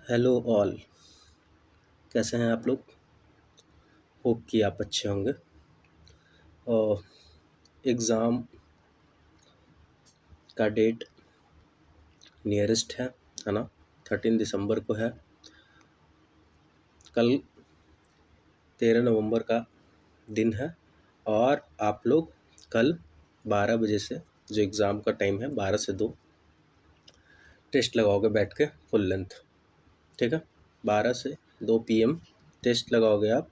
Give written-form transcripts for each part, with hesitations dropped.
Hello all. कैसे हैं आप लोग? होप कि आप अच्छे होंगे। और एग्ज़ाम का डेट नियरेस्ट है ना? 13 दिसंबर को है। कल 13 नवंबर का दिन है। और आप लोग कल 12 बजे से, जो एग्ज़ाम का टाइम है 12 से 2, टेस्ट लगाओगे बैठ के फुल लेंथ। ठीक है, 12 से 2 PM टेस्ट लगाओगे आप।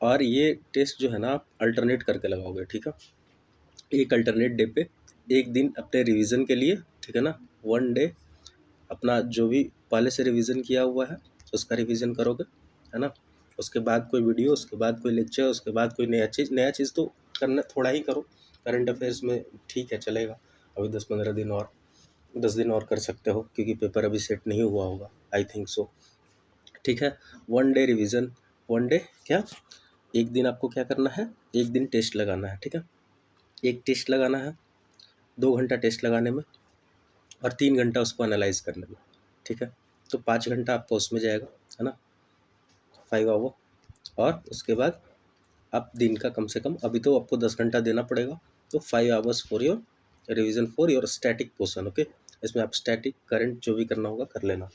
और ये टेस्ट जो है ना, आप अल्टरनेट करके लगाओगे। ठीक है, एक अल्टरनेट डे पे एक दिन अपने रिवीजन के लिए। ठीक है ना, वन डे अपना जो भी पहले से रिवीजन किया हुआ है उसका रिवीजन करोगे, है ना। उसके बाद कोई वीडियो, उसके बाद कोई लेक्चर, उसके बाद कोई नया चीज़ तो करना थोड़ा ही करो। करंट अफेयर्स में ठीक है, चलेगा। अभी 10-15 दिन और 10 दिन और कर सकते हो, क्योंकि पेपर अभी सेट नहीं हुआ होगा, आई थिंक सो। ठीक है, one day revision. One day क्या, एक दिन आपको क्या करना है, एक दिन टेस्ट लगाना है। ठीक है, एक टेस्ट लगाना है, 2 घंटा टेस्ट लगाने में और 3 घंटा उसको एनालाइज करने में। ठीक है, तो 5 घंटा आपको उसमें जाएगा, है ना, 5 आवर। और उसके बाद आप दिन का कम से कम, अभी तो आपको 10 घंटा देना पड़ेगा, तो 5 hours for your revision for your static portion. Okay, इसमें आप स्टैटिक करंट जो भी करना होगा कर लेना।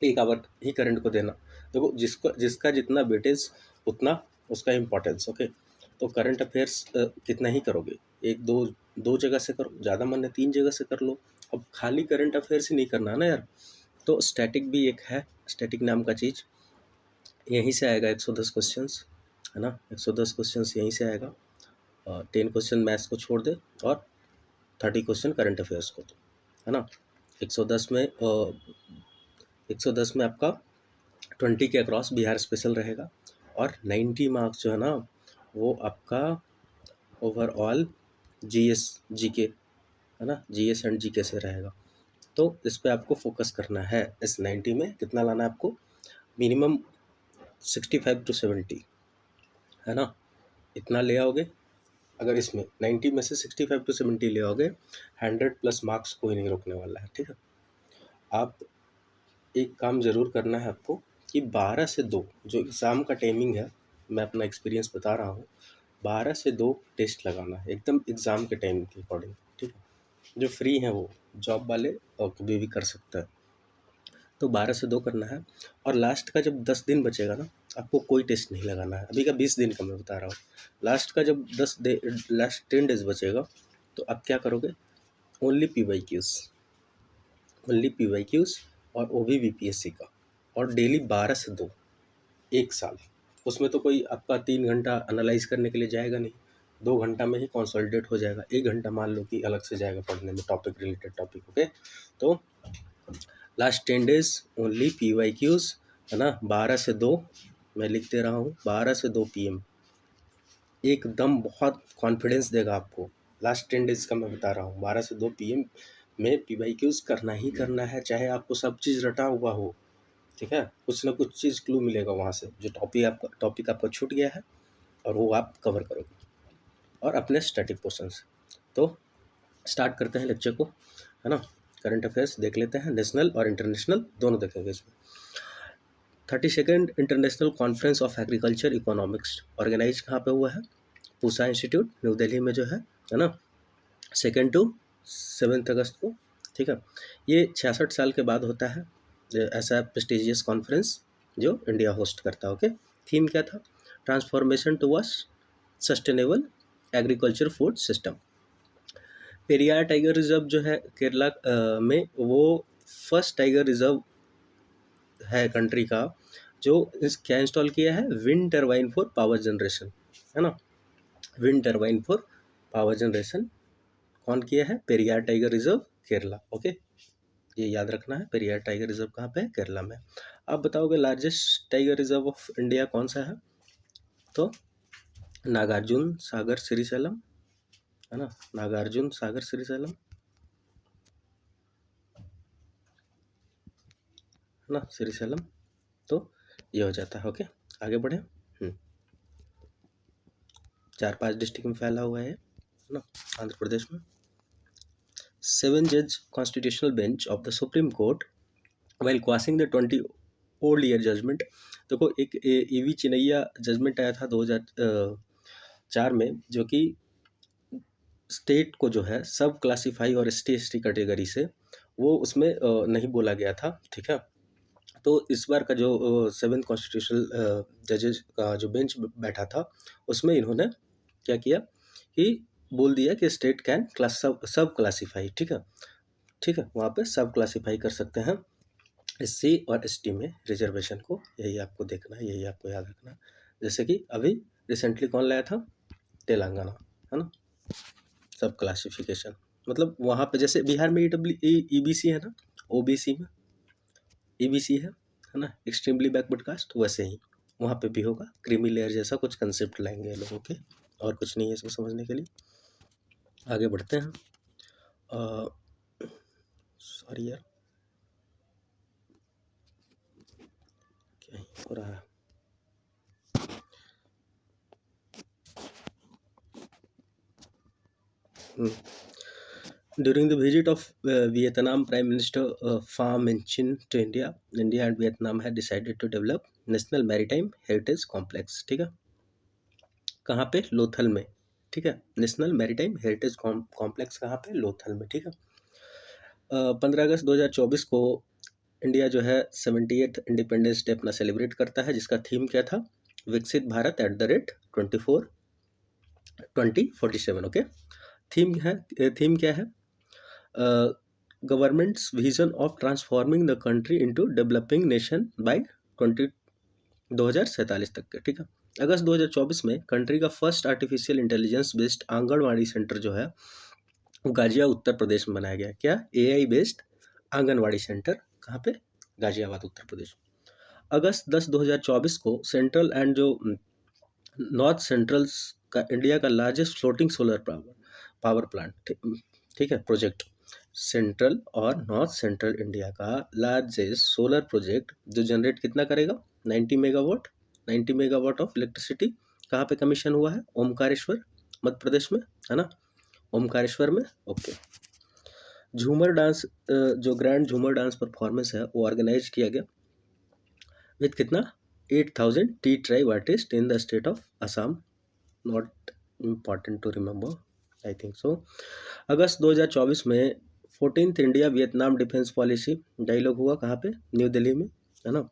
1 आवर ही करंट को देना। देखो, जिसका जितना वेटेज उतना उसका इम्पोर्टेंस। ओके, तो करंट अफेयर्स कितना ही करोगे, एक दो दो जगह से करो, ज़्यादा मन है 3 जगह से कर लो। अब खाली करंट अफेयर्स ही नहीं करना है ना यार, तो स्टैटिक भी एक है, स्टैटिक नाम का चीज़। यहीं से आएगा 110 क्वेश्चंस, है ना, 110 क्वेश्चंस यहीं से आएगा। 10 क्वेश्चन मैथ्स को छोड़ दे और 30 क्वेश्चन करंट अफेयर्स को, तो है ना। 110 में 110 में आपका 20 के अक्रॉस बिहार स्पेशल रहेगा। और 90 मार्क्स जो है ना, वो आपका ओवरऑल जीएस जीके, है ना, जीएस एंड जीके से रहेगा। तो इस पे आपको फोकस करना है। इस 90 में कितना लाना है आपको, मिनिमम 65 to 70, है ना, इतना ले आओगे। अगर इसमें 90 में से 65 to 70 ले आओगे, 100+ मार्क्स कोई नहीं रोकने वाला है। ठीक है, आप एक काम ज़रूर करना है आपको कि 12 से 2 जो एग्ज़ाम का टाइमिंग है, मैं अपना एक्सपीरियंस बता रहा हूँ, 12 से 2 टेस्ट लगाना है एकदम एग्ज़ाम के टाइम के अकॉर्डिंग। ठीक है, जो फ्री हैं वो जॉब वाले और कभी भी कर सकता है, तो 12 से 2 करना है। और लास्ट का जब 10 दिन बचेगा ना, आपको कोई टेस्ट नहीं लगाना है। अभी का 20 दिन का मैं बता रहा हूँ। लास्ट का जब लास्ट 10 डेज बचेगा, तो आप क्या करोगे, ओनली PYQs, ओनली PYQs, और वो भी BPSC का। और डेली 12 से 2, एक साल। उसमें तो कोई आपका 3 घंटा एनालाइज करने के लिए जाएगा नहीं, 2 घंटा में ही कंसोलिडेट हो जाएगा। 1 घंटा मान लो कि अलग से जाएगा पढ़ने में, टॉपिक रिलेटेड टॉपिक। ओके, तो लास्ट 10 डेज ओनली PYQs, है ना। 12 से 2 मैं लिख दे रहा हूँ, 12 से 2 PM एकदम बहुत कॉन्फिडेंस देगा आपको। लास्ट 10 डेज का मैं बता रहा हूँ, 12 से 2 PM में PYQs करना ही करना है, चाहे आपको सब चीज़ रटा हुआ हो। ठीक है, कुछ ना कुछ चीज़ क्लू मिलेगा वहाँ से, जो टॉपिक आपका छूट गया है, और वो आप कवर करोगे और अपने स्टैटिक पोर्शन से। तो स्टार्ट करते हैं लेक्चर को, है ना। करंट अफेयर्स देख लेते हैं, नेशनल और इंटरनेशनल दोनों देखेंगे इसमें। 32nd international conference of agriculture economics organise कहाँ पे हुआ है, पूसा इंस्टीट्यूट, न्यू दिल्ली में जो है ना, 2 से 7 अगस्त को। ठीक है, ये 66 साल के बाद होता है ऐसा प्रेस्टिजियस कॉन्फ्रेंस जो इंडिया होस्ट करता है। ओके, थीम क्या था, transformation towards sustainable agriculture food system. Periyar tiger reserve जो है केरला में, वो फर्स्ट टाइगर रिजर्व है कंट्री का, जो क्या इंस्टॉल किया है, wind turbine for power generation, है ना। Wind turbine for power generation कौन किया है, Periyar tiger reserve Kerala. Okay, ये याद रखना है, पेरियार टाइगर रिजर्व कहाँ पे है, केरला में। आप बताओगे largest tiger reserve of India कौन सा है, तो नागार्जुन सागर श्रीशैलम, है ना, नागार्जुन सागर श्रीशैलम, है ना, श्रीशैलम। तो ये हो जाता है। ओके, आगे बढ़े। 4-5 डिस्ट्रिक्ट में फैला हुआ है ना, आंध्र प्रदेश में। 7 जज constitutional bench of the supreme court while quashing the 20 old year judgment. देखो एक ईवी चिनैया जजमेंट आया था 2004 में, जो कि स्टेट को जो है सब क्लासीफाई और ST कैटेगरी से वो उसमें नहीं बोला गया था, ठीक है। तो इस बार का जो 7th कॉन्स्टिट्यूशनल जजेस का जो बेंच बैठा था, उसमें इन्होंने क्या किया कि बोल दिया कि स्टेट कैन क्लास सब क्लासीफाई, ठीक है, ठीक है, वहाँ पे सब क्लासीफाई कर सकते हैं SC और ST में रिजर्वेशन को। यही आपको देखना है, यही आपको याद रखना है। जैसे कि अभी रिसेंटली कौन लाया था, तेलंगाना, है ना, सब क्लासिफिकेशन। मतलब वहाँ पे जैसे बिहार में EBC है ना, OBC में EBC है ना, एक्सट्रीमली बैकवर्ड कास्ट, वैसे ही वहाँ पे भी होगा, क्रीमी लेयर जैसा कुछ कंसेप्ट लाएंगे लोगों के, और कुछ नहीं है इसको समझने के लिए। आगे बढ़ते हैं। सॉरी यार, क्या ही हो रहा है। During the visit of Vietnam Prime Minister Pham Minh Chinh to India, India and Vietnam had decided to develop National Maritime Heritage Complex, ठीक है, कहाँ पे, लोथल में, ठीक है, नेशनल मैरीटाइम हेरिटेज कॉम्प्लेक्स कहाँ पे, लोथल में, ठीक है। 15 अगस्त 2024 को इंडिया जो है 78th इंडिपेंडेंस डे अपना सेलिब्रेट करता है, जिसका थीम क्या था, विकसित भारत @2047, ओके। थीम क्या है, governments vision of transforming the country into developing nation by 2047 तक के, ठीक है। अगस्त 2024 में कंट्री का first artificial intelligence based anganwadi centre जो है वो गाजियाबाद उत्तर प्रदेश में बनाया गया। क्या, AI बेस्ड आंगनवाड़ी सेंटर, कहाँ पे, गाजियाबाद उत्तर प्रदेश। अगस्त 10 2024 को सेंट्रल एंड जो नॉर्थ सेंट्रल्स का इंडिया का largest floating solar power plant, ठीक है, प्रोजेक्ट, सेंट्रल और नॉर्थ सेंट्रल इंडिया का लार्जेस्ट सोलर प्रोजेक्ट जो जनरेट कितना करेगा, 90 मेगावाट ऑफ इलेक्ट्रिसिटी, कहाँ पे कमीशन हुआ है, ओमकारेश्वर मध्य प्रदेश में, है ना, ओमकारेश्वर में, ओके। झूमर डांस, जो ग्रैंड झूमर डांस परफॉर्मेंस है वो ऑर्गेनाइज किया गया विथ कितना, 8000 tea tribe artist in the state of Assam, not important to remember, I think so. अगस्त 2024 में 14th India Vietnam defence policy dialogue हुआ, कहाँ पे, न्यू दिल्ली में, है ना।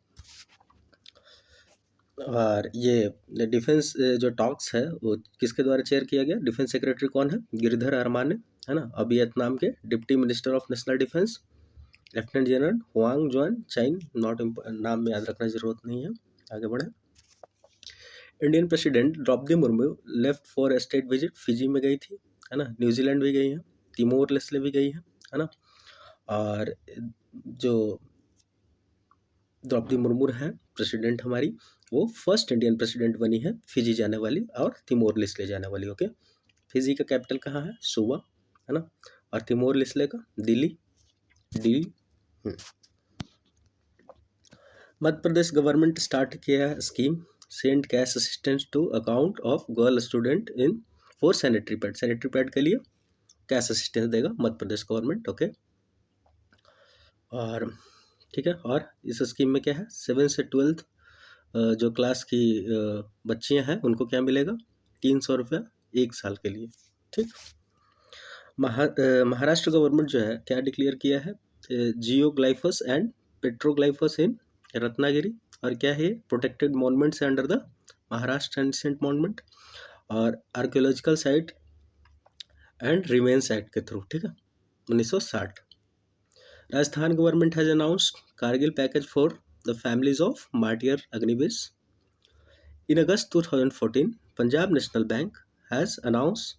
और ये डिफेंस जो टॉक्स है वो किसके द्वारा चेयर किया गया, डिफेंस सेक्रेटरी कौन है, गिरधर अरमान ने, है ना। और वियतनाम के deputy minister of national defence lieutenant general Huang जुआन चाइन, नॉट नाम में याद रखना जरूरत नहीं है। आगे बढ़े। Indian president Droupadi Murmu left for state visit, Fiji में गई थी, है ना, न्यूजीलैंड भी गई है, तिमोर लेस्ले भी गई है ना। और जो द्रौपदी मुर्मू है प्रेसिडेंट हमारी, वो फर्स्ट इंडियन प्रेसिडेंट बनी है फिजी जाने वाली और तिमोर लेस्ले जाने वाली, ओके। फिजी का कैपिटल कहाँ है, सुवा, है ना, और तिमोर लेस्ले का दिल्ली, दिल्ली। मध्य प्रदेश गवर्नमेंट स्टार्ट किया है scheme send cash assistance to account of girl student in for sanitary pad के लिए कैश असिस्टेंस देगा मध्य प्रदेश गवर्नमेंट, ओके। और ठीक है, और इस स्कीम में क्या है, 7 से 12th जो क्लास की बच्चियां हैं उनको क्या मिलेगा, 300 रुपया 1 साल के लिए, ठीक। महाराष्ट्र गवर्नमेंट जो है क्या डिक्लेयर किया है, जियोग्लाइफस एंड पेट्रोग्लाइफस इन रत्नागिरी, और क्या है, प्रोटेक्टेड मॉन्यूमेंट्स है under the Maharashtra ancient monument और archaeological site and remains act के थ्रू, ठीक है, 1960। Rajasthan government has announced Kargil package for the families of martyr Agniveer. In August 2014 Punjab national bank has announce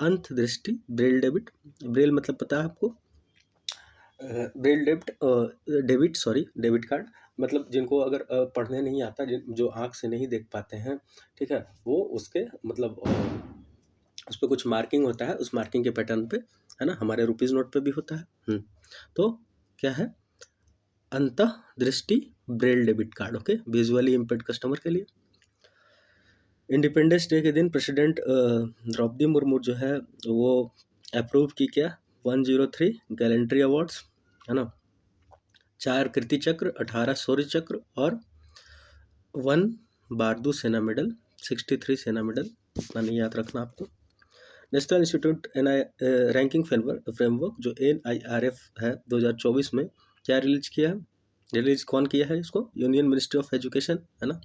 Antardrishti braille debit, braille मतलब पता है आपको, ब्रेल डेबिट कार्ड, मतलब जिनको अगर पढ़ने नहीं आता, जो आँख से नहीं देख पाते हैं, ठीक है, वो उसके मतलब उस पर कुछ मार्किंग होता है, उस मार्किंग के पैटर्न पे, है ना, हमारे रुपीज़ नोट पे भी होता है। तो क्या है, Antardrishti braille debit card, okay, visually impaired customer के लिए। इंडिपेंडेंस डे के दिन प्रेसिडेंट द्रौपदी मुर्मू जो है वो अप्रूव की क्या, 103 गैलेंट्री अवार्ड्स, है ना, 4 कीर्ति चक्र, 18 शौर्य चक्र और 1 बारदू सेना मेडल, 63 सेना मेडल। इतना नहीं याद रखना आपको। नेशनल इंस्टीट्यूट रैंकिंग फ्रेमवर्क जो NIRF है 2024 में क्या रिलीज किया है, रिलीज कौन किया है इसको? यूनियन मिनिस्ट्री ऑफ एजुकेशन, है ना।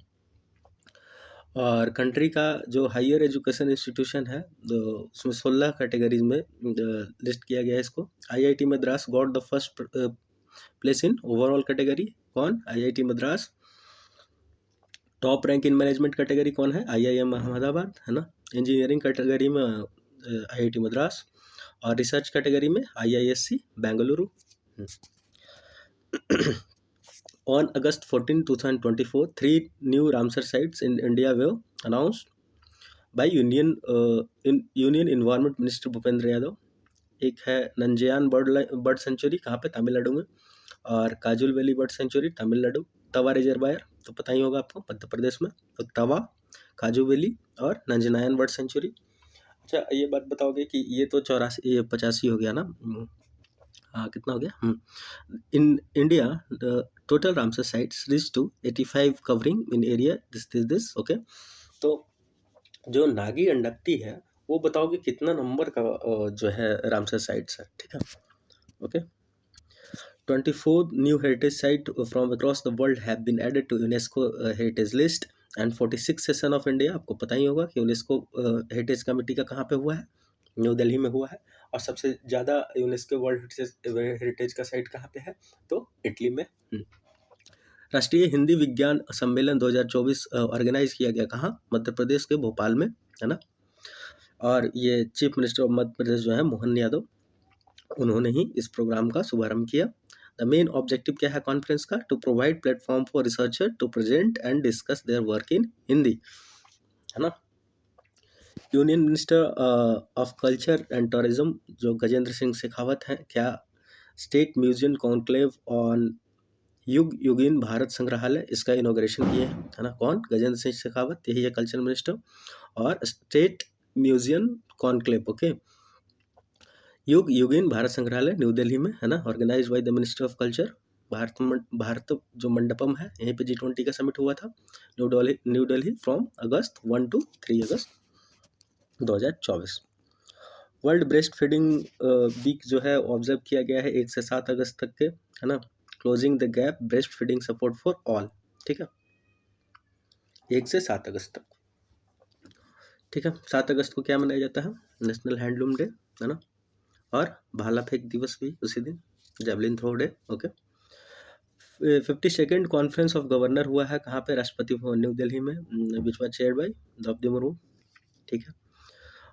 और कंट्री का जो हायर एजुकेशन इंस्टीट्यूशन है तो उसमें 16 कैटेगरीज में लिस्ट किया गया है इसको। IIT Madras got the first place in overall category, कौन? IIT Madras. Top rank in management category कौन है? IIM अहमदाबाद, है ना। इंजीनियरिंग कैटेगरी में IIT मद्रास और रिसर्च कैटेगरी में IISc Bengaluru. On August 14, 2024, 3 new Ramsar sites in India were announced by Union Environment Minister Bhupendra Yadav. एक है नंजयान बर्ड सेंचुरी, कहाँ पे? तमिलनाडु में। और काजुल वैली बर्ड सेंचुरी तमिलनाडु। तवा रिजर्वायर तो पता ही होगा आपको, मध्य प्रदेश में। तो तवा, काजू वैली और नंजनायन बर्ड सेंचुरी। अच्छा, ये बात बताओगे कि ये तो 85 हो गया ना। हाँ, कितना हो गया? In India the total Ramsar sites reach to 85 covering in area this okay. तो जो नागी अंडक्टी है वो बताओगे कितना नंबर का जो है रामसर साइट्स है, ठीक है। Okay, 24 new heritage sites from across the world have been added to UNESCO heritage list and 46 session of India. आपको पता ही होगा कि यूनेस्को हेरिटेज कमेटी का कहाँ पे हुआ है? न्यू दिल्ली में हुआ है। और सबसे ज़्यादा यूनेस्को वर्ल्ड हेरिटेज का साइट कहाँ पे है? तो इटली में। राष्ट्रीय हिंदी विज्ञान सम्मेलन 2024 ऑर्गेनाइज किया गया कहाँ? मध्य प्रदेश के भोपाल में, है ना। और ये chief minister of Madhya Pradesh जो है मोहन यादव, उन्होंने ही इस प्रोग्राम का शुभारंभ किया। द मेन ऑब्जेक्टिव क्या है कॉन्फ्रेंस का? To provide platform for researcher to present and discuss their work in Hindi, है ना। Union minister of culture and tourism जो गजेंद्र सिंह शेखावत हैं, क्या स्टेट म्यूजियम कॉन्क्लेव ऑन युग युगीन भारत संग्रहालय, इसका इनॉग्रेशन किए हैं, है ना। कौन? गजेंद्र सिंह शेखावत, यही है कल्चर मिनिस्टर। और state museum conclave, okay, Yug Yugeen Bharat Sangrahalaya new Delhi में, है ना, organise by the ministry of culture. Bharat जो मंडपम है यहीं पे G20 का समिट हुआ था new Delhi from August 1 to 3 August 2024। World breast feeding week जो है ऑब्जर्व किया गया है 1 से 7 अगस्त तक के, है ना। Closing the gap breast feeding support for all, ठीक है, 1 से 7 अगस्त तक, ठीक है। 7 अगस्त को क्या मनाया जाता है? नेशनल हैंडलूम डे, है ना। और भाला फेंक दिवस भी उसी दिन, javelin throw day, okay. 52nd conference of governor हुआ है कहाँ पे? राष्ट्रपति भवन न्यू दिल्ली में, which was chaired by Droupadi Murmu, ठीक है।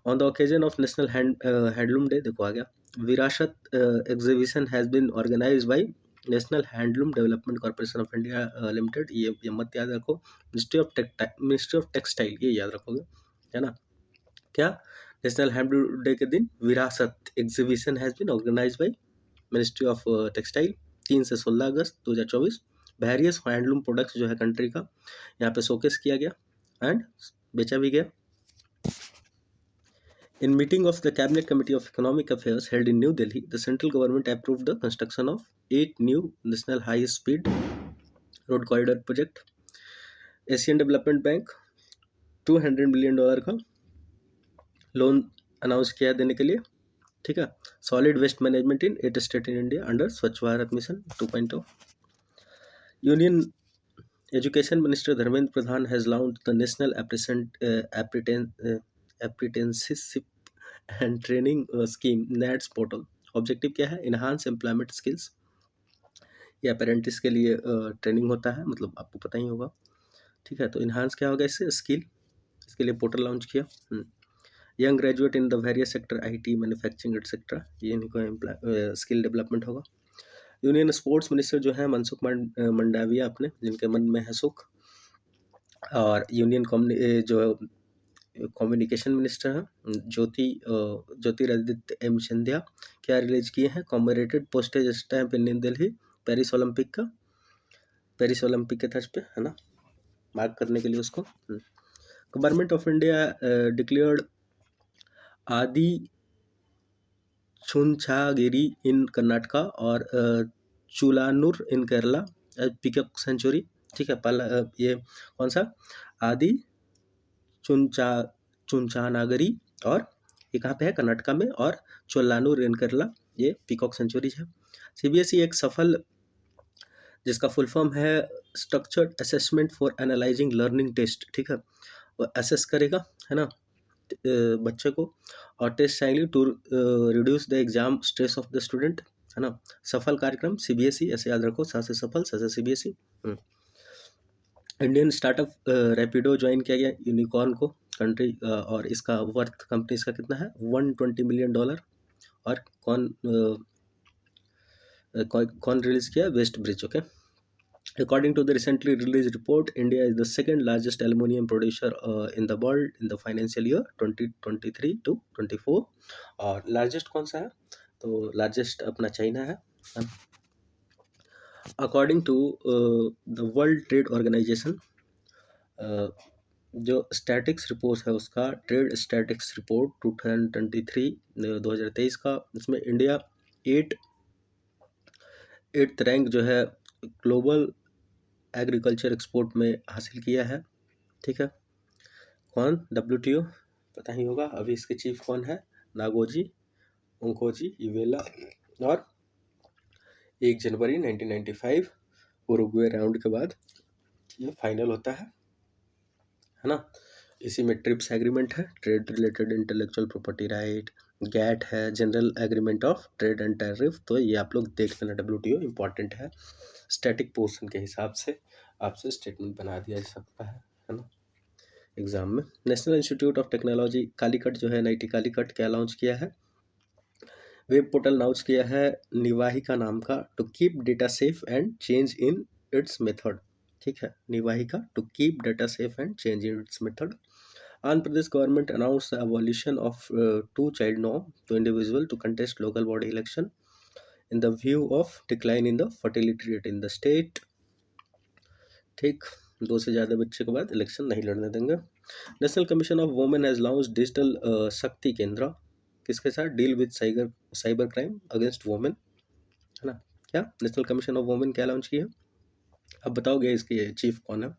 On the occasion of national handloom day, देखो आ गया, Virasat exhibition has been organised by national handloom development corporation of India limited. ये मत याद रखो, मिनिस्ट्री ऑफ टेक्सटाइल, ये याद रखोगे, है ना। क्या? नेशनल हैंडलूम डे के दिन विरासत exhibition has been organised by ministry of textile. 3 से 16 अगस्त 2024 वेरियस हैंडलूम प्रोडक्ट्स जो है कंट्री का यहाँ पे शोकेस किया गया एंड बेचा भी गया। In meeting of the Cabinet Committee of Economic Affairs held in New Delhi, the central government approved the construction of 8 new national high-speed road corridor project. Asian Development Bank $200 million का loan announce किया देने के लिए, ठीक है। Solid waste management in 8 state in India under Swachh Bharat mission 2.0। Union education minister Dharmendra Pradhan has launched the national apprenticeship and training scheme NATS portal. Objective क्या है? Enhance employment skills. ये अप्रेंटिस के लिए ट्रेनिंग होता है, मतलब आपको पता ही होगा, ठीक है। तो इन्हांस क्या होगा इससे? स्किल, इसके लिए पोर्टल लॉन्च किया। Young graduate in the various sector IT manufacturing etcetera, ये इनको स्किल डेवलपमेंट होगा। यूनियन स्पोर्ट्स मिनिस्टर जो है मनसुख मंडाविया अपने, जिनके मन में है सुख। और यूनियन जो कम्युनिकेशन मिनिस्टर है ज्योतिरादित्य M सिंधिया, क्या रिलीज किए हैं? कॉमेमोरेटेड पोस्टेज स्टैम्प इन न्यू दिल्ली पेरिस ओलंपिक के तर्ज पे, है ना, मार्क करने के लिए उसको। गवर्नमेंट ऑफ इंडिया डिक्लेयर्ड आदि छुंछागिरी इन कर्नाटका और चुलानुर इन केरला पीकॉक सेंचुरी, ठीक है। पहला ये कौन सा, आदि चुंचा चुंचानागरी, और ये कहाँ पे है, कर्नाटका में, और चोलानूर इन केरला ये पीकॉक सेंचुरी है। सीबीएसई एक सफल, जिसका फुल फॉर्म है structured assessment for analysing learning test, ठीक है। वो असेस करेगा, है ना, बच्चे को, और टेस्ट चाहेंगे to reduce the exam stress of the student, है ना। सफल कार्यक्रम सीबीएसई, ऐसे याद रखो, सा से सफल, सा से CBSE. Indian startup Rapido join किया गया, यूनिकॉर्न को कंट्री, और इसका वर्थ कंपनी इसका कितना है, $120 मिलियन। और कौन रिलीज किया, west bridge, okay. According to the recently released report, India is the second largest aluminum producer in the world in the financial year 2023 to 24। और लार्जेस्ट कौन सा है, तो लार्जेस्ट अपना चाइना है। According to the World Trade Organization, जो statics report है उसका, ट्रेड स्टैटिक्स रिपोर्ट 2023 का, इसमें इंडिया एट्थ रैंक जो है ग्लोबल एग्रीकल्चर एक्सपोर्ट में हासिल किया है, ठीक है। कौन, WTO पता ही होगा। अभी इसके चीफ कौन है, नागोजी ओंकोजी इवेला। और 1 जनवरी 1995 उरुग्वे राउंड के बाद ये फाइनल होता है ना। इसी में ट्रिप्स एग्रीमेंट है, trade related intellectual property right, GATT है, general agreement of trade and tariff. तो ये आप लोग देख लेना, WTO इंपॉर्टेंट है। स्टैटिक पोर्शन के हिसाब से आपसे स्टेटमेंट बना दिया जा सकता है ना, एग्जाम में। National institute of technology Calicut जो है, NIT कालीकट, क्या लॉन्च किया है, वेब पोर्टल लॉन्च किया है निवाहिका नाम का, to keep data safe and change in its method, ठीक है। Nivahika, to keep data safe and change in its method. Andhra Pradesh government announce the abolition of two-child norm to individual to contest local body election in the view of decline in the fertility rate in the state, ठीक। 2 से ज़्यादा बच्चे के बाद election नहीं लड़ने देंगे। National commission of women has launched digital शक्ति केंद्र, किसके साथ, deal with cyber crime against women, है ना। क्या, नेशनल कमीशन ऑफ वुमेन क्या लॉन्च की है, अब बताओगे इसके चीफ कौन है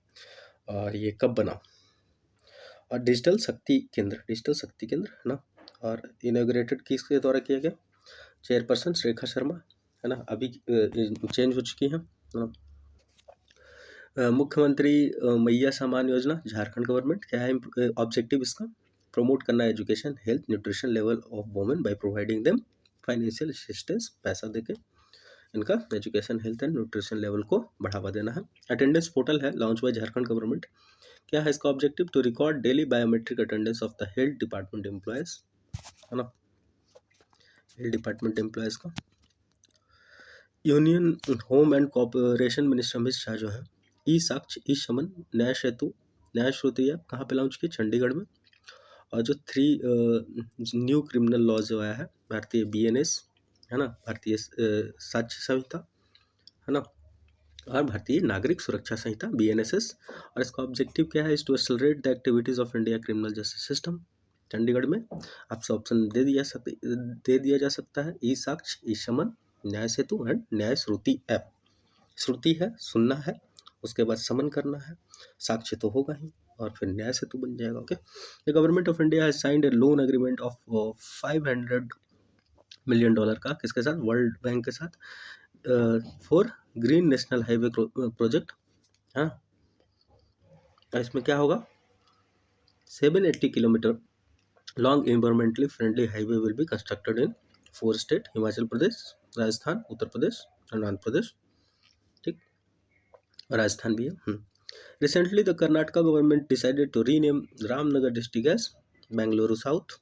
और ये कब बना। और डिजिटल शक्ति केंद्र, है ना। और इनॉग्रेटेड किसके द्वारा किया गया, चेयरपर्सन रेखा शर्मा, है ना। अभी चेंज हो चुकी है ना। मुख्यमंत्री मैया सम्मान योजना, झारखंड गवर्नमेंट, क्या है ऑब्जेक्टिव इसका, प्रमोट करना education, health, nutrition level of women by providing them financial assistance, पैसा देके इनका education, health and nutrition level को बढ़ावा देना है। अटेंडेंस पोर्टल है, लॉन्च बाय झारखंड गवर्नमेंट, क्या है इसका objective, to record daily biometric attendance of the health department employees, है ना, हेल्थ डिपार्टमेंट एम्प्लॉयज का। Union home and corporation minister Amit Shah जो है, ई साक्ष्य, ई शमन, न्याय सेतु, न्याय श्रुति ऐप कहाँ पे लॉन्च की, चंडीगढ़ में। और जो 3 न्यू क्रिमिनल लॉ जो आया है, भारतीय BNS, है ना, भारतीय साक्ष्य संहिता, है ना, और भारतीय नागरिक सुरक्षा संहिता BNSS। और इसका ऑब्जेक्टिव क्या है, is to accelerate the activities of India criminal justice system. Chandigarh में आपसे ऑप्शन दे दिया जा सकता है, ई साक्ष्य, ई शमन, न्याय सेतु एंड न्याय श्रुति ऐप। श्रुति है, सुनना है, उसके बाद समन करना है, साक्ष्य तो होगा ही, और फिर न्याय सेतु बन जाएगा, okay. The government of India has signed a loan agreement of $500 million का, किसके साथ, वर्ल्ड बैंक के साथ, for green national highway project, हाँ। इसमें क्या होगा, 780 kilometre long environmentally friendly highway will be constructed in 4 state, Himachal Pradesh, Rajasthan, Uttar Pradesh and Andhra Pradesh, ठीक, राजस्थान भी है। Recently, the Karnataka government decided to rename Ramnagar district as Bangalore South.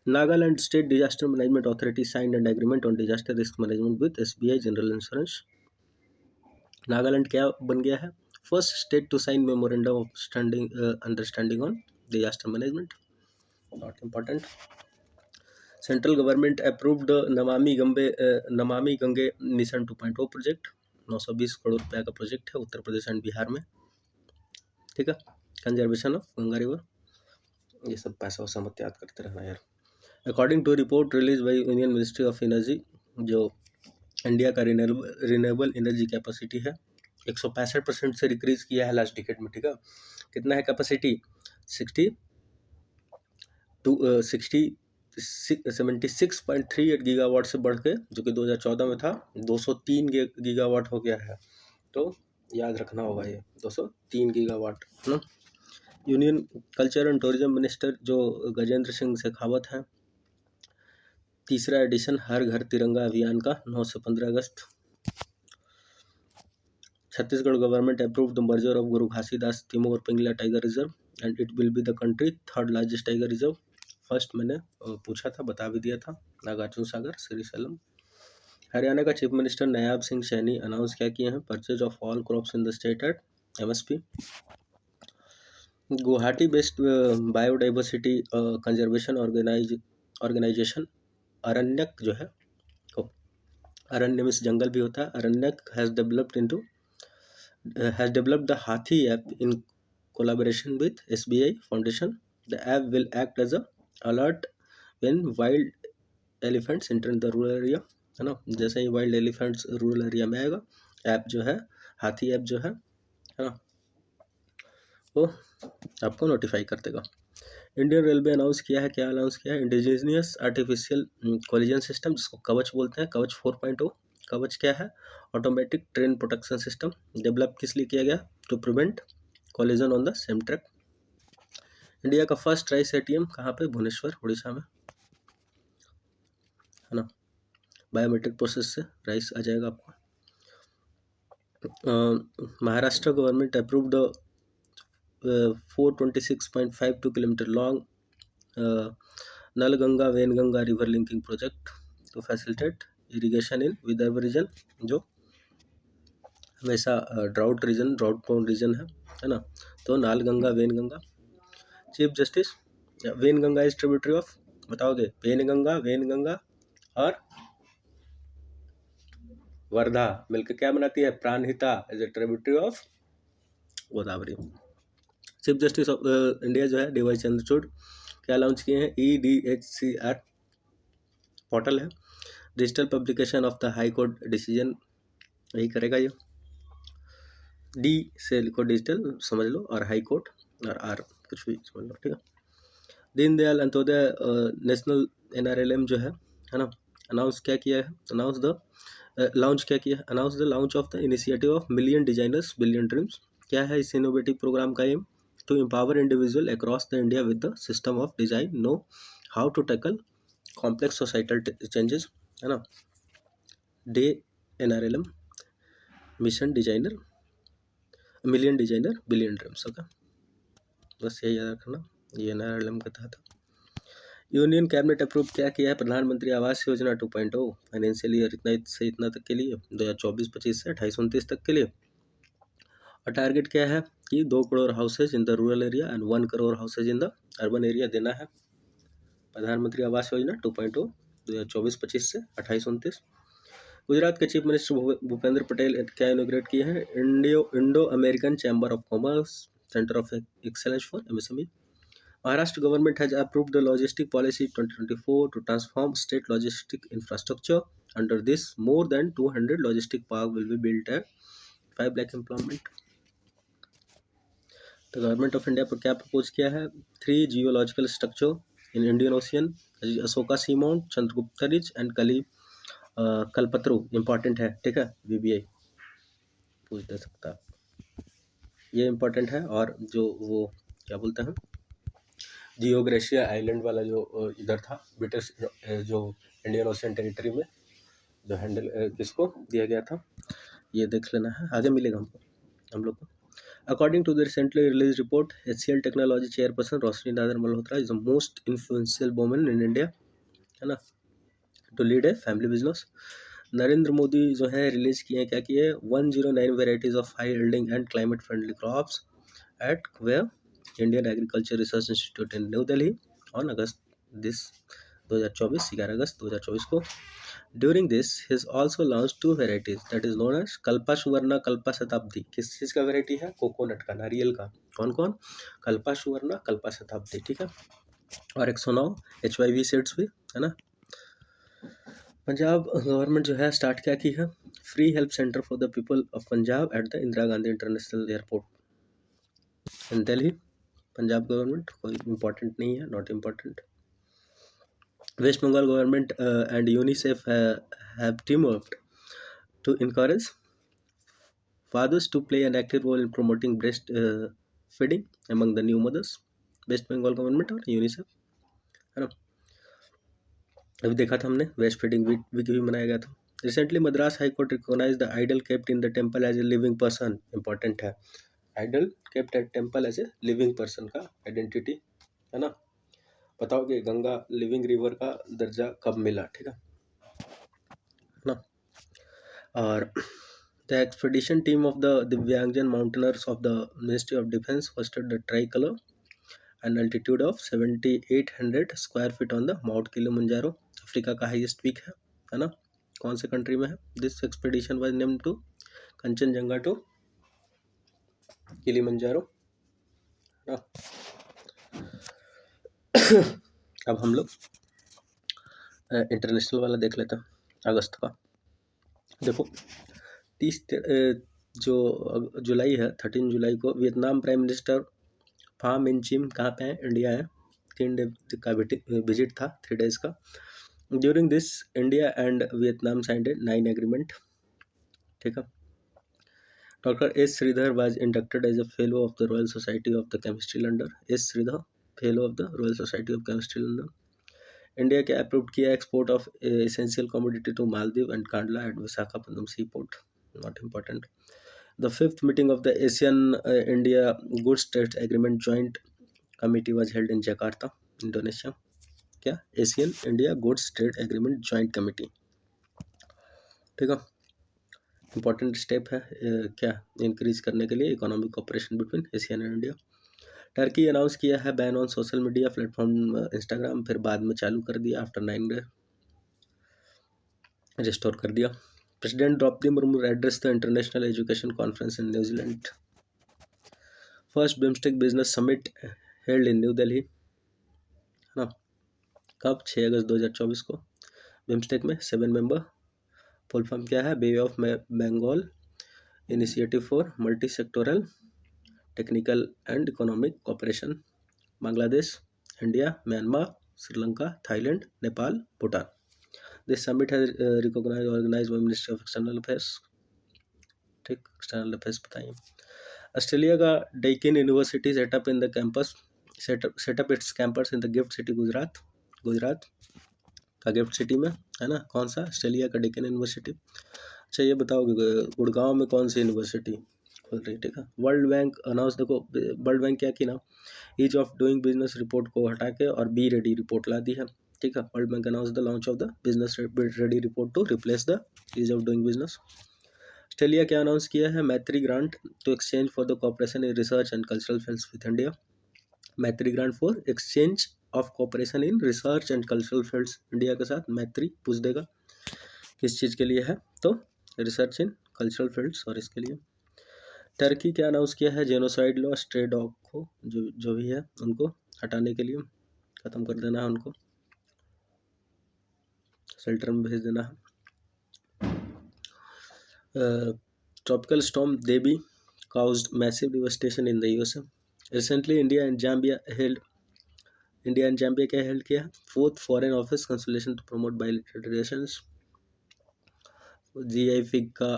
Nagaland State Disaster Management Authority signed an agreement on disaster risk management with SBI General Insurance. Nagaland क्या बन गया है, first state to sign memorandum of understanding on disaster management, not important. Central government approved Namami Gange mission 2.0 project, 920 crore रुपया का project है, उत्तर Pradesh and Bihar में, ठीक है। कंजर्वेशन ऑफ गंगा रिवर, ये सब पैसा वैसा मत याद करते रहना यार। According to report release by union ministry of energy, जो इंडिया का रिन्यूएबल एनर्जी कैपेसिटी है 165% से डिक्रीज किया है लास्ट डिकेड में, ठीक है। कितना है कैपेसिटी? 76.38 गीगावाट से बढ़ के, जो कि 2014 में था, 203 गीगावाट हो गया है। तो याद रखना होगा ये 203 गीगावाट, है ना। Union culture and tourism minister जो गजेंद्र सिंह शेखावत हैं, तीसरा एडिशन हर घर तिरंगा अभियान का 9 से 15 अगस्त। Chhattisgarh government approve the merger of Guru Ghasidas Timor Pingla tiger reserve and it will be the country third largest tiger reserve. First मैंने पूछा था, बता भी दिया था, नागार्जुन सागर श्रीशैलम। हरियाणा का chief minister Nayab Singh Saini announce क्या किए हैं? Purchase of all crops in the state at MSP। Guwahati based biodiversity conservation organisation Aaranyak जो है, अरण्य में जंगल भी होता है, Aaranyak has developed the Hathi app in collaboration with SBI Foundation. The app will act as a alert when wild elephants enter the rural area, है ना। जैसे ही वाइल्ड एलिफेंट्स रूरल एरिया में आएगा, ऐप जो है, हाथी ऐप जो है ना, वो आपको नोटिफाई कर देगा। इंडियन रेलवे अनाउंस किया है, क्या अनाउंस किया है? इंडिजीनियस आर्टिफिशियल कोलिजन सिस्टम, जिसको कवच बोलते हैं, कवच 4.0। कवच क्या है? Automatic train protection system. Develop किस लिए किया गया? To prevent collision on the same track. India का फर्स्ट राइस ATM कहाँ पे? भुवनेश्वर, उड़ीसा में, है ना। बायोमेट्रिक प्रोसेस से राइस आ जाएगा आपको। Maharashtra government approve the 426.52 kilometre long Nalganga Wainganga river linking project to facilitate irrigation in Vidarbha region, जो हमेशा ड्राउट प्रोन रीजन है ना। तो Nalganga Wainganga. Chief justice, Wainganga is tributary of, बताओगे? वेनगंगा और वर्धा मिलकर क्या बनाती है? Pranhita is a tributary of Godavari. Chief justice of India जो है DY चंद्रचूड़, क्या लॉन्च किए हैं? EDHCR पोर्टल है, digital publication of the high court decision, यही करेगा ये। डी से लिखो डिजिटल, समझ लो, और हाई कोर्ट, और आर कुछ भी समझ लो, ठीक है। दीनदयाल अंत्योदय नेशनल NRLM जो है ना, अनाउंस क्या किया है? Announce the launch of the initiative of million designers billion dreams. क्या है इस इनोवेटिव प्रोग्राम का aim? To empower individual across the India with the system of design know how to tackle complex societal changes, है ना। Day NRLM mission designer, million designer billion dreams, okay. बस यही याद रखना, ये NRLM का था। यूनियन कैबिनेट अप्रूव क्या किया है? प्रधानमंत्री आवास योजना 2.0 फाइनेंशियल ईयर इतना से इतना तक के लिए, 2024-25 से 28-29 तक के लिए। और टारगेट क्या है कि 2 crore houses in the rural area and 1 crore houses in the urban area देना है। प्रधानमंत्री आवास योजना 2.0 2024-25 से 28-29। गुजरात के चीफ मिनिस्टर भूपेंद्र पटेल क्या इनोग्रेट किए हैं? Indo American chamber of commerce centre of excellence for MSME। Maharashtra government has approved the Logistic Policy 2024 to transform state logistic infrastructure. Under this, more than 200 logistic parks will be built at 5 lakh employment. The government of India पर क्या propose किया है? 3 geological structure in Indian Ocean, Ashoka seamount, Chandragupta ridge and Kalpataru important है, ठीक है। VBI पूछ दे सकता है, ये इम्पॉर्टेंट है। और जो वो क्या बोलते हैं, जियोग्रेशिया आइलैंड वाला जो इधर था, ब्रिटिश जो इंडियन ओशियन टेरिटरी में जो हैंडल किसको दिया गया था, ये देख लेना है, आगे मिलेगा हम लोग को। According to the recently release report, HCL technology chairperson Roshni Nadar Malhotra is the most influential woman in India, है ना, to lead a family business. Narendra Modi जो है रिलीज किए, क्या किए? 109 varieties of high yielding and climate friendly crops at where Indian agriculture research institute in New Delhi on August 11 August 2024 को। During this he is also launch 2 varieties that is known as Kalpa Suvarna Kalpa Shatabdi. किस चीज़ का variety है? Coconut का, नारियल का। कौन कौन? कल्पा सुवर्णा कल्पा शताब्दी, ठीक है। और 109 HIV सीट्स भी है ना। पंजाब गवर्नमेंट जो है स्टार्ट क्या की है, free help centre for the people of Punjab at the Indira Gandhi international airport in Delhi. Punjab government कोई इंपॉर्टेंट नहीं है, not important. West Bengal government and UNICEF have team worked to encourage fathers to play an active role in promoting breast feeding among the new mothers। West Bengal government और UNICEF, है ना। अभी देखा था हमने ब्रेस्ट फीडिंग वीक भी मनाया गया था। Recently Madras high court recognise the idol kept in the temple as a living person. Important है, idol kept at temple as a living person का आइडेंटिटी, है ना। बताओ कि गंगा लिविंग रिवर का दर्जा कब मिला, ठीक है ना। और the expedition team of the Divyangjan mountaineers of the Ministry of Defense hosted the tricolor an altitude of 7800 square feet on the Mount Kilimanjaro। Africa का हाईएस्ट पीक है ना। कौन से कंट्री में है। This expedition was named to Kanchenjunga to Kilimanjaro ना। अब हम लोग इंटरनेशनल वाला देख लेते हैं अगस्त का। देखो 30 जो जुलाई है, 13 जुलाई को वियतनाम प्राइम मिनिस्टर फाम मिन चिम कहाँ पे है, इंडिया है। 3 डे का विजिट था, 3 डेज का। During this India and Vietnam signed 9 agreement, ठीक है। Doctor S Sridhar was inducted as a fellow of the Royal Society of the Chemistry London. S Sridhar fellow of the Royal Society of Chemistry London. India के approved किया export of essential commodity to Maldives and Kandla at Visakhapatnam sea port, not important. The fifth meeting of the ASEAN India Goods Trade Agreement Joint Committee was held in Jakarta, Indonesia। क्या, Asian India goods trade agreement joint committee, ठीक है। Important step है क्या, increase करने के लिए economic cooperation between Asian and India. Turkey announce किया है ban on social media platform Instagram, फिर बाद में चालू कर दिया, आफ्टर 9 डे रिस्टोर कर दिया। President Droupadi Murmu address the international education conference in न्यूजीलैंड। First BIMSTEC business summit held in New Delhi, है ना। कब, 6 अगस्त 2024 को। बिम्स्टेक में 7 मेंबर, फुल फॉर्म क्या है, bay of Bengal initiative for multi sectoral technical and economic cooperation. Bangladesh, India, Myanmar, Sri Lanka, Thailand, Nepal, Bhutan. This summit है recognise organise by ministry of external affairs, ठीक, external affairs बताइए। ऑस्ट्रेलिया का Deakin university setup in the campus setup its campus in the gift city Gujarat. Gujarat का gift city में, है ना। कौन सा, ऑस्ट्रेलिया का डेकिन यूनिवर्सिटी। अच्छा ये बताओ गुड़गांव में कौन सी यूनिवर्सिटी खोल रही है, ठीक है। वर्ल्ड बैंक अनाउंस, देखो वर्ल्ड बैंक क्या की ना, ease of doing business report को हटा के और बी रेडी रिपोर्ट ला दी है, ठीक है। World Bank announce the launch of the business ready report to replace the ease of doing business. Australia क्या अनाउंस किया है, Maitri grant to exchange for the cooperation in research and cultural fields with India. Maitri grant for exchange of cooperation in research and cultural fields, India के साथ मैत्री पूछ देगा किस चीज़ के लिए है, तो रिसर्च इन कल्चरल फील्ड्स, और इसके लिए। टर्की क्या अनाउंस किया है, जेनोसाइड लॉ, स्ट्रे डॉग को जो भी है उनको हटाने के लिए, ख़त्म कर देना है उनको, शेल्टर में भेज देना है। Tropical storm Devi caused massive devastation in the USA। Recently, India and Zambia क्या हेल्ड किया, fourth foreign office consultation to promote bilateral relations. GI fig का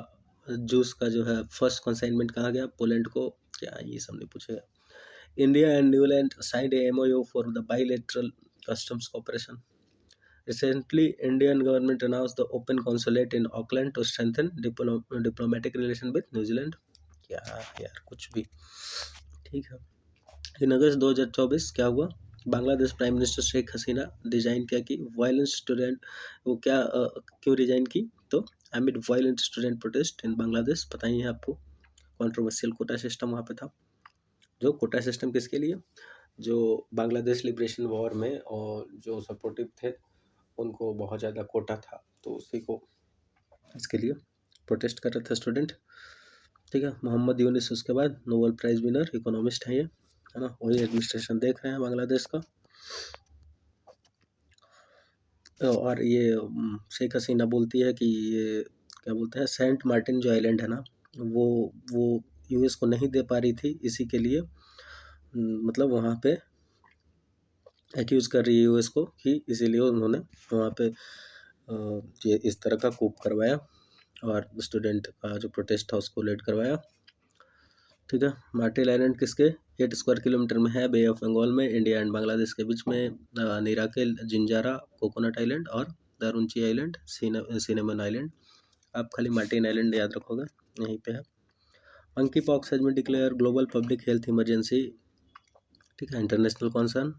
जूस का जो है फर्स्ट कंसाइनमेंट कहाँ गया, पोलैंड को, क्या ये सब नहीं पूछेगा। India and New Zealand signed MOU for the bilateral customs cooperation. Recently, Indian government announced the open consulate in Auckland to strengthen diplomatic relation with New Zealand। क्या यार कुछ भी, ठीक है। इन अगस्त 2024 क्या हुआ, Bangladesh prime minister Sheikh Hasina resign क्या की, वायलेंट स्टूडेंट, वो क्या क्यों रिजाइन की, तो एमिड violent student protest in Bangladesh. पता ही है आपको, कंट्रोवर्शियल कोटा सिस्टम वहाँ पे था। जो कोटा सिस्टम किसके लिए, जो बांग्लादेश लिबरेशन वॉर में और जो सपोर्टिव थे उनको बहुत ज़्यादा कोटा था, तो उसी को इसके लिए प्रोटेस्ट कर रहे थे स्टूडेंट, ठीक है। मोहम्मद यूनिस उसके बाद नोबेल प्राइज़ विनर इकोनॉमिस्ट है ये, है ना। वही एडमिनिस्ट्रेशन देख रहे हैं बांग्लादेश का। और ये शेख हसीना बोलती है कि ये क्या बोलते हैं, सेंट मार्टिन जो आइलैंड है ना, वो यूएस को नहीं दे पा रही थी, इसी के लिए मतलब वहाँ पे एक्यूज़ कर रही है यूएस को कि इसीलिए उन्होंने वहाँ पे ये इस तरह का कूप करवाया और स्टूडेंट का जो प्रोटेस्ट था उसको लेट करवाया। ठीक है, मार्टिन आइलैंड किसके 8 स्क्वायर किलोमीटर में है, बे ऑफ बंगाल में, इंडिया एंड बांग्लादेश के बीच में। निराकेल, जिंजारा, कोकोनट आइलैंड और दारुंची आइलैंड, सिनेमन आइलैंड। आप खाली मार्टिन आइलैंड याद रखोगे, यहीं पे है। Monkeypox has been declare global public health emergency. ठीक है, इंटरनेशनल कॉन्सर्न।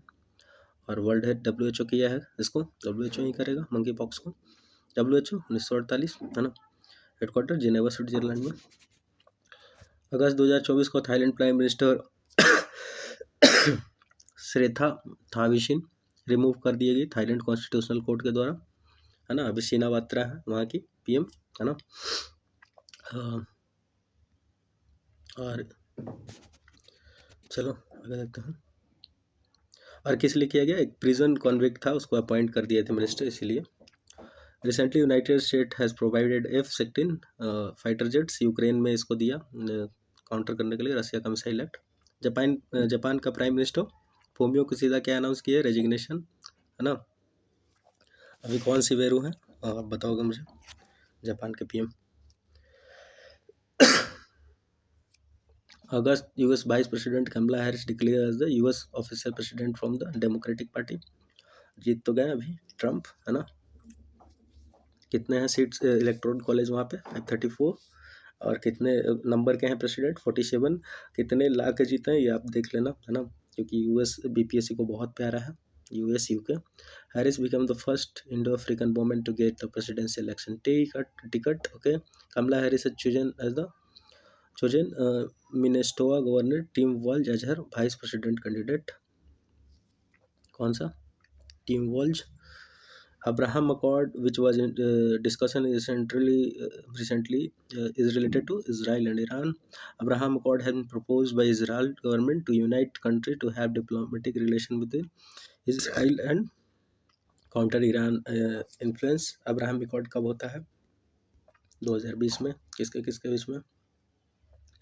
और वर्ल्ड हेल्थ WHO किया है इसको, WHO ही करेगा मंकी पॉक्स को। WHO 1948 है ना, हेडक्वार्टर जिनेवा स्विट्जरलैंड में। अगस्त 2024 को थाईलैंड प्राइम मिनिस्टर श्रेथा थाविसिन रिमूव कर दी गई थाईलैंड कॉन्स्टिट्यूशनल कोर्ट के द्वारा, है ना। अभी शीना वात्रा है वहाँ की PM, है ना। और चलो आगे देखते हैं। और किस लिए किया गया, एक प्रिजन कॉन्विक्ट था, उसको अपॉइंट कर दिए थे मिनिस्टर, इसीलिए। Recently United state has provided F-16 fighter jets, Ukraine में इसको दिया काउंटर करने के लिए रसिया का मिसाइल एक्ट। जापान का प्राइम मिनिस्टर फोमियो किशिदा क्या अनाउंस किया, रेजिग्नेशन, है ना। अभी कौन सी वेरू है आप बताओगे मुझे, जापान के PM। August US vice president Kamala Harris declare as the US official president from the democratic party. जीत तो गए अभी ट्रम्प, है ना। कितने हैं सीट्स इलेक्टोरल कॉलेज वहाँ पे 534, और कितने नंबर के हैं प्रेसिडेंट 47। कितने ला के जीते हैं ये आप देख लेना, है ना, क्योंकि US BPSC को बहुत प्यारा है, US UK। Harris become the first Indo African woman to get the presidential election ticket. Okay, Kamala Harris chosen Minnesota governor Tim Walz as her vice president candidate. कौन सा, Tim Walz. Abraham Accord, which was in discussion recently is related to Israel and Iran. Abraham Accord has been proposed by Israel government to unite country to have diplomatic relation with Israel and counter Iran influence. Abraham Accord कब होता है, 2020 में। किसके किसके बीच में,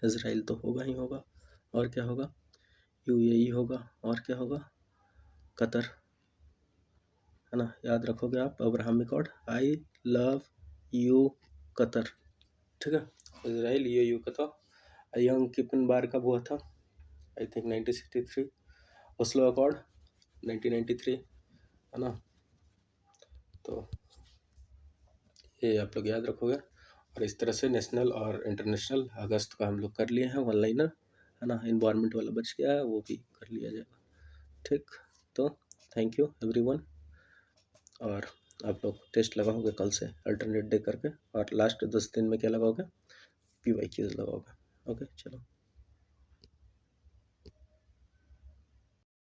Israel तो होगा ही होगा, और क्या होगा, UAE होगा, और क्या होगा, कतर, है ना। याद रखोगे आप Abraham accord, I love you Qatar. ठीक है, इसराइल UAE कतर। यंग किपन बार कब हुआ था, आई थिंक 1963। ओस्लो अकॉर्ड 1993, है ना। तो ये आप लोग याद रखोगे। और इस तरह से नेशनल और इंटरनेशनल अगस्त का हम लोग कर लिए हैं, वन लाइनर, है ना। इन्वायरमेंट वाला बच गया है, वो भी कर लिया जाएगा। ठीक, तो थैंक यू एवरीवन। और आप लोग टेस्ट लगाओगे कल से अल्टरनेट डे करके, और लास्ट 10 दिन में क्या लगाओगे, PYQs लगाओगे। ओके, चलो।